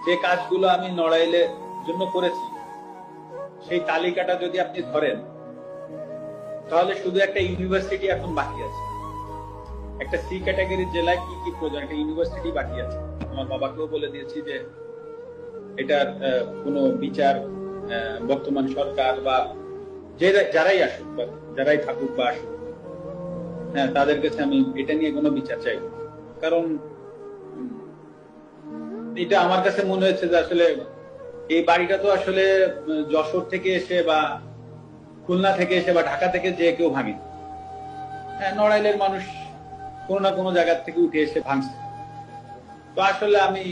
যে কাজগুলো আমি নড়াইলের জন্য করেছি সেই তালিকাটা যদি আপনি ধরেন তাহলে শুধু একটা ইউনিভার্সিটি এখন বাকি আছে। একটা সি ক্যাটাগরির জেলায় কি কি প্রয়োজন, একটা ইউনিভার্সিটি বাকি আছে। আমার বাবাকেও বলে দিয়েছি যে এটার কোনো বিচার বর্তমান সরকার বা যারাই আসুক বা যারাই থাকুক বা আসুক, হ্যাঁ, তাদের কাছে আমি এটা নিয়ে কোনো বিচার চাইব। কারণ এটা আমার কাছে মনে হয়েছে যে আসলে এই বাড়িটা তো আসলে যশোর থেকে এসে বা খুলনা থেকে এসে বা ঢাকা থেকে যে কেউ ভাঙে। হ্যাঁ, নড়াইলের মানুষ কোনো না কোনো জায়গা থেকে উঠে এসে ভাঙছে। তো আসলে আমি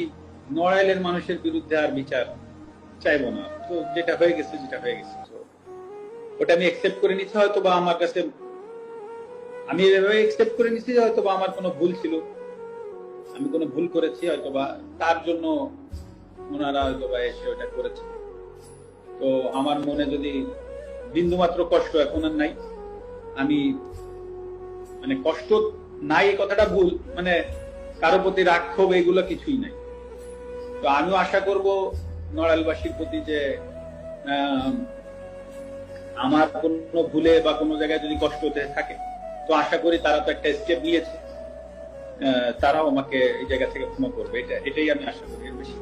নড়াইলের মানুষের বিরুদ্ধে আর বিচার চাইবো না। তো যেটা হয়ে গেছে ওটা আমি একসেপ্ট করে নিচ্ছি। হয়তো বা আমার কাছে আমি এভাবে একসেপ্ট করে নিচ্ছি যে হয়তো বা আমার কোনো ভুল ছিল, আমি কোনো ভুল করেছি, হয়তো বা তার জন্য ওনারা হয়তো বা এসে ওটা করেছে। তো আমার মনে যদি বিন্দুমাত্র কষ্ট এখন আর নাই, আমি মানে কষ্ট নাই এই কথাটা ভুল, মানে কারো প্রতি রাগ ক্ষোভ এগুলো কিছুই নাই। তো আমিও আশা করব নড়াইলবাসীর প্রতি যে আমার কোনো ভুলে বা কোনো জায়গায় যদি কষ্ট হতে থাকে, তো আশা করি তারা তো একটা স্টেপ নিয়েছে, তারাও আমাকে এই জায়গা থেকে ক্ষমা করবে। এটাই আমি আশা করি, এর বেশি